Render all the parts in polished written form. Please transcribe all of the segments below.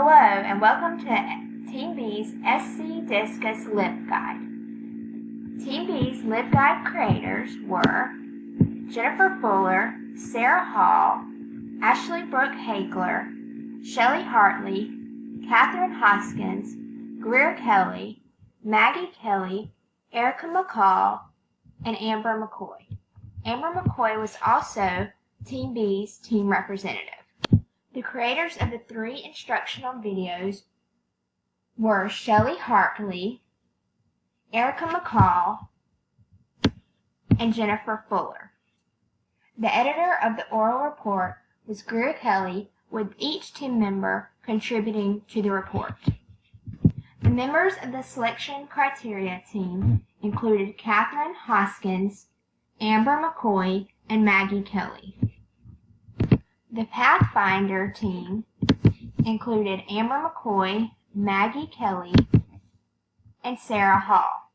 Hello and welcome to Team B's SC Discus LibGuide. Team B's LibGuide creators were Jennifer Fuller, Sarah Hall, Ashley Brooke Hagler, Shelley Hartley, Catherine Hoskins, Greer Kelly, Maggie Kelly, Erica McCall, and Amber McCoy. Amber McCoy was also Team B's team representative. The creators of the 3 instructional videos were Shelley Hartley, Erica McCall, and Jennifer Fuller. The editor of the oral report was Greer Kelly, with each team member contributing to the report. The members of the selection criteria team included Catherine Hoskins, Amber McCoy, and Maggie Kelly. The Pathfinder team included Amber McCoy, Maggie Kelly, and Sarah Hall.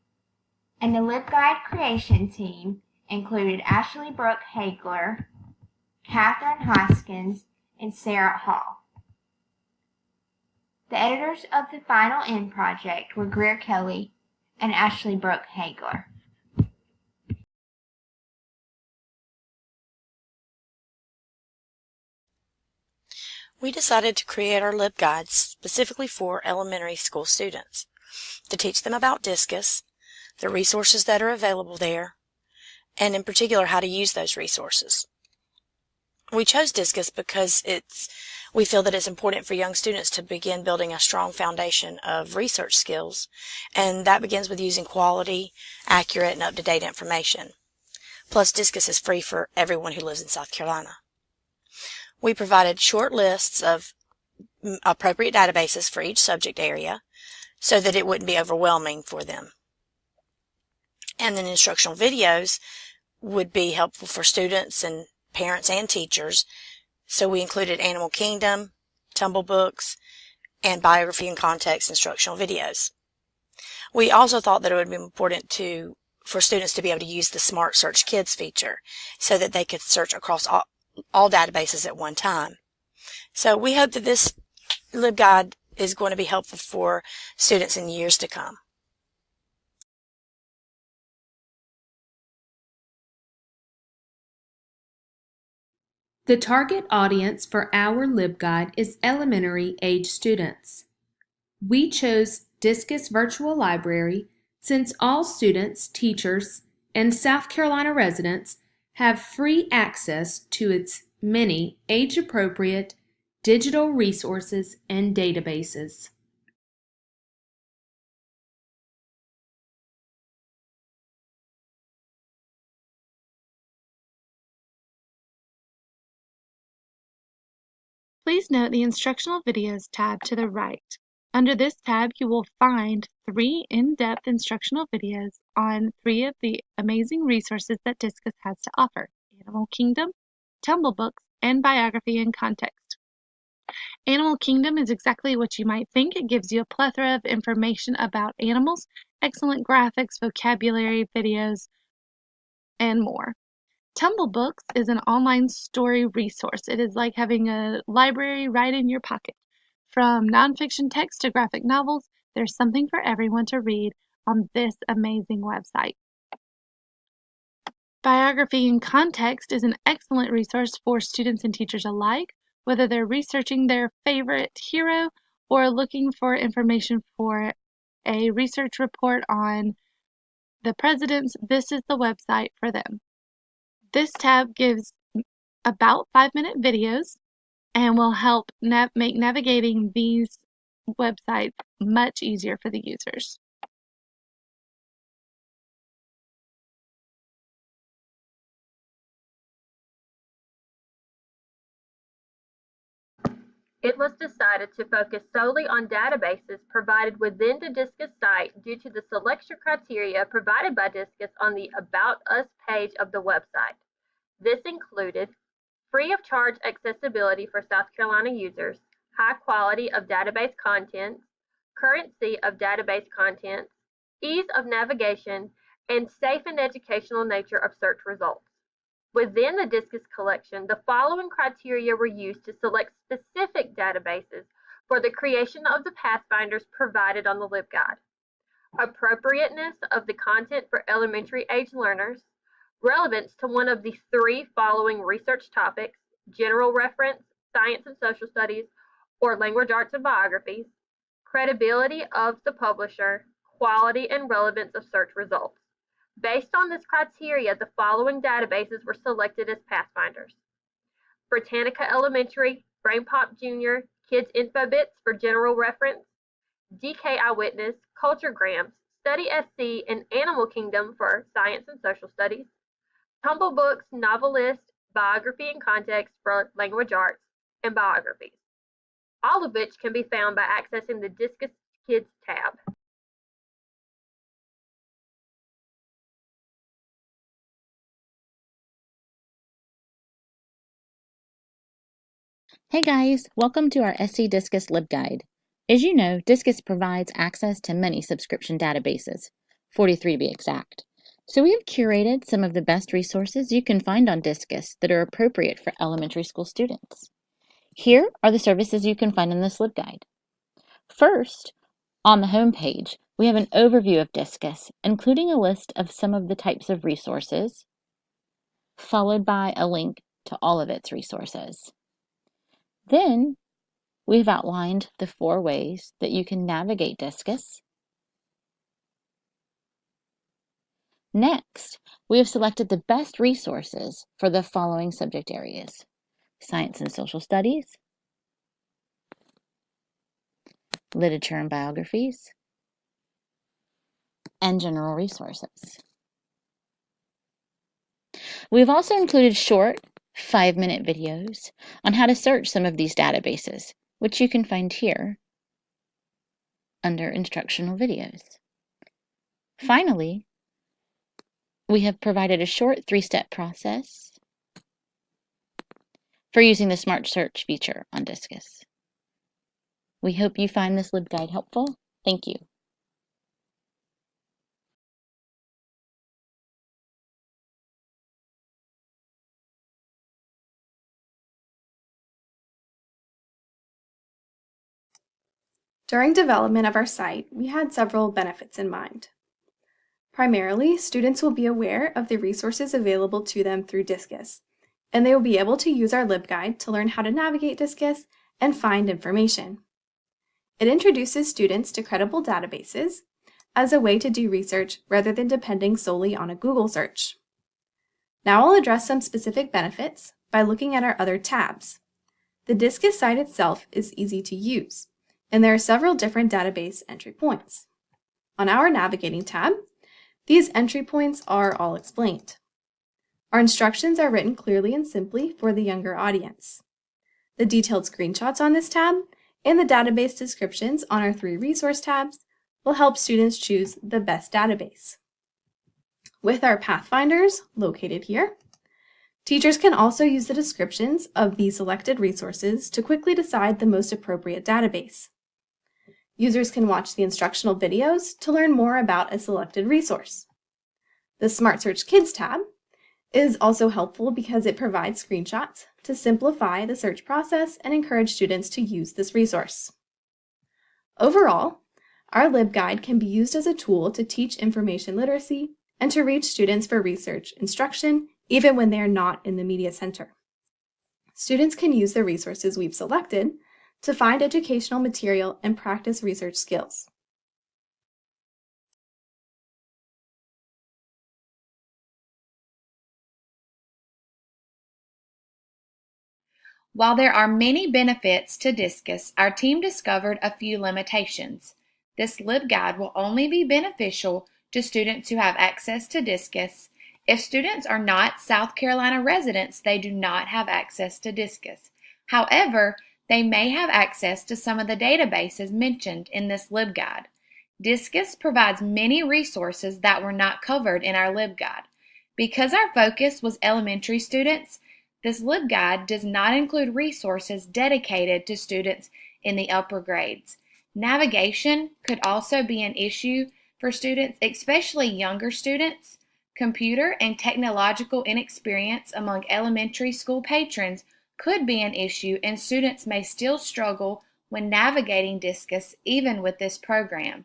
And the LibGuide creation team included Ashley Brooke Hagler, Catherine Hoskins, and Sarah Hall. The editors of the final end project were Greer Kelly and Ashley Brooke Hagler. We decided to create our LibGuides specifically for elementary school students, to teach them about Discus, the resources that are available there, and in particular how to use those resources. We chose Discus because we feel that it's important for young students to begin building a strong foundation of research skills, and that begins with using quality, accurate, and up-to-date information. Plus, Discus is free for everyone who lives in South Carolina. We provided short lists of appropriate databases for each subject area so that it wouldn't be overwhelming for them. And then instructional videos would be helpful for students and parents and teachers. So we included Animal Kingdom, Tumble Books, and biography and context instructional videos. We also thought that it would be important for students to be able to use the Smart Search Kids feature so that they could search across all databases at one time. So we hope that this LibGuide is going to be helpful for students in years to come. The target audience for our LibGuide is elementary age students. We chose Discus Virtual Library since all students, teachers, and South Carolina residents have free access to its many age-appropriate digital resources and databases. Please note the Instructional Videos tab to the right. Under this tab, you will find 3 in-depth instructional videos on 3 of the amazing resources that Discus has to offer: Animal Kingdom, Tumble Books, and Biography and Context. Animal Kingdom is exactly what you might think. It gives you a plethora of information about animals, excellent graphics, vocabulary, videos, and more. Tumble Books is an online story resource. It is like having a library right in your pocket. From nonfiction text to graphic novels, there's something for everyone to read on this amazing website. Biography and Context is an excellent resource for students and teachers alike, whether they're researching their favorite hero or looking for information for a research report on the presidents. This is the website for them. This tab gives about 5-minute videos and will help make navigating these websites much easier for the users. It was decided to focus solely on databases provided within the Discus site due to the selection criteria provided by Discus on the About Us page of the website. This included free of charge accessibility for South Carolina users, high quality of database contents, currency of database contents, ease of navigation, and safe and educational nature of search results. Within the Discus collection, the following criteria were used to select specific databases for the creation of the pathfinders provided on the LibGuide. Appropriateness of the content for elementary age learners, relevance to one of the three following research topics, general reference, science and social studies, or language arts and biographies, credibility of the publisher, quality and relevance of search results. Based on this criteria, the following databases were selected as pathfinders: Britannica Elementary, BrainPop Junior, Kids InfoBits for general reference, DK Eyewitness, Culturegrams, Study SC, and Animal Kingdom for science and social studies, Tumble Books, Novelist, Biography and Context for language arts and biographies, all of which can be found by accessing the Discus Kids tab. Hey guys, welcome to our SC Discus LibGuide. As you know, Discus provides access to many subscription databases, 43 to be exact. So we have curated some of the best resources you can find on Discus that are appropriate for elementary school students. Here are the services you can find in this LibGuide. First, on the home page, we have an overview of Discus, including a list of some of the types of resources, followed by a link to all of its resources. Then, we've outlined the 4 ways that you can navigate Discus. Next, we have selected the best resources for the following subject areas: science and social studies, literature and biographies, and general resources. We've also included short 5-minute videos on how to search some of these databases, which you can find here under instructional videos. Finally, we have provided a short 3-step process for using the Smart Search feature on Discus. We hope you find this LibGuide helpful. Thank you. During development of our site, we had several benefits in mind. Primarily, students will be aware of the resources available to them through Discus, and they will be able to use our LibGuide to learn how to navigate Discus and find information. It introduces students to credible databases as a way to do research rather than depending solely on a Google search. Now I'll address some specific benefits by looking at our other tabs. The Discus site itself is easy to use, and there are several different database entry points. On our Navigating tab, these entry points are all explained. Our instructions are written clearly and simply for the younger audience. The detailed screenshots on this tab and the database descriptions on our 3 resource tabs will help students choose the best database. With our Pathfinders located here, teachers can also use the descriptions of the selected resources to quickly decide the most appropriate database. Users can watch the instructional videos to learn more about a selected resource. The Smart Search Kids tab is also helpful because it provides screenshots to simplify the search process and encourage students to use this resource. Overall, our LibGuide can be used as a tool to teach information literacy and to reach students for research instruction, even when they are not in the media center. Students can use the resources we've selected to find educational material and practice research skills. While there are many benefits to Discus, our team discovered a few limitations. This LibGuide will only be beneficial to students who have access to Discus. If students are not South Carolina residents, they do not have access to Discus. However, they may have access to some of the databases mentioned in this LibGuide. Discus provides many resources that were not covered in our LibGuide. Because our focus was elementary students, this LibGuide does not include resources dedicated to students in the upper grades. Navigation could also be an issue for students, especially younger students. Computer and technological inexperience among elementary school patrons could be an issue, and students may still struggle when navigating Discus even with this program.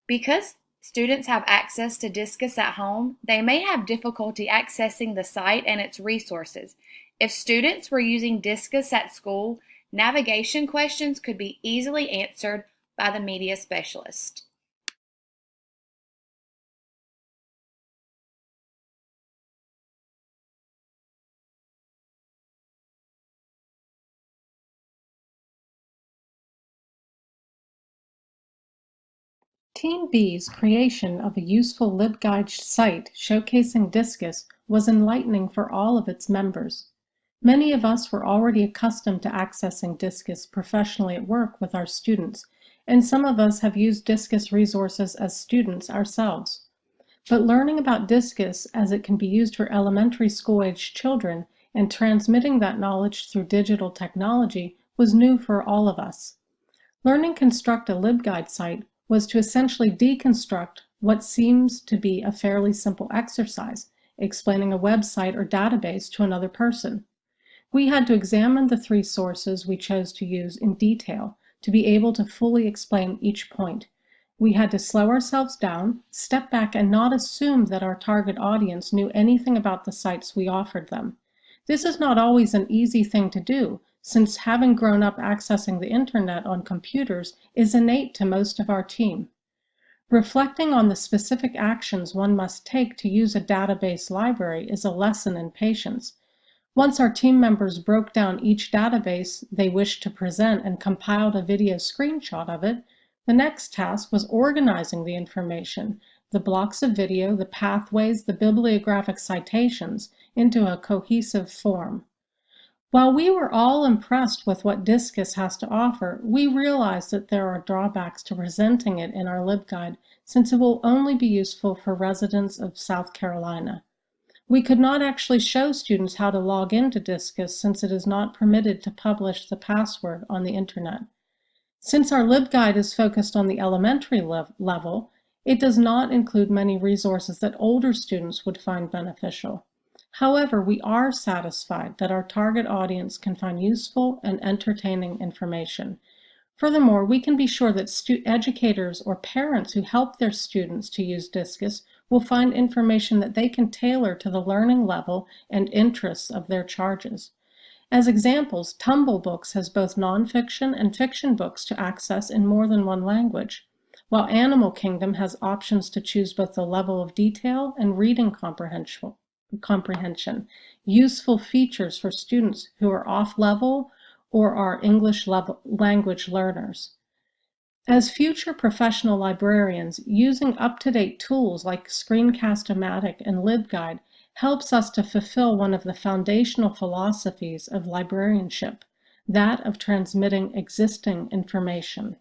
Because students have access to Discus at home, they may have difficulty accessing the site and its resources. If students were using Discus at school, navigation questions could be easily answered by the media specialist. Team B's creation of a useful LibGuide site showcasing Discus was enlightening for all of its members. Many of us were already accustomed to accessing Discus professionally at work with our students, and some of us have used Discus resources as students ourselves. But learning about Discus as it can be used for elementary school-aged children and transmitting that knowledge through digital technology was new for all of us. Learning Construct a LibGuide site was to essentially deconstruct what seems to be a fairly simple exercise, explaining a website or database to another person. We had to examine the 3 sources we chose to use in detail to be able to fully explain each point. We had to slow ourselves down, step back, and not assume that our target audience knew anything about the sites we offered them. This is not always an easy thing to do, since having grown up accessing the internet on computers is innate to most of our team. Reflecting on the specific actions one must take to use a database library is a lesson in patience. Once our team members broke down each database they wished to present and compiled a video screenshot of it, the next task was organizing the information, the blocks of video, the pathways, the bibliographic citations, into a cohesive form. While we were all impressed with what Discus has to offer, we realized that there are drawbacks to presenting it in our LibGuide, since it will only be useful for residents of South Carolina. We could not actually show students how to log into Discus since it is not permitted to publish the password on the internet. Since our LibGuide is focused on the elementary level, it does not include many resources that older students would find beneficial. However, we are satisfied that our target audience can find useful and entertaining information. Furthermore, we can be sure that educators or parents who help their students to use Discus will find information that they can tailor to the learning level and interests of their charges. As examples, Tumble Books has both nonfiction and fiction books to access in more than one language, while Animal Kingdom has options to choose both the level of detail and reading comprehension, useful features for students who are off-level or are English language learners. As future professional librarians, using up-to-date tools like Screencast-O-Matic and LibGuide helps us to fulfill one of the foundational philosophies of librarianship, that of transmitting existing information.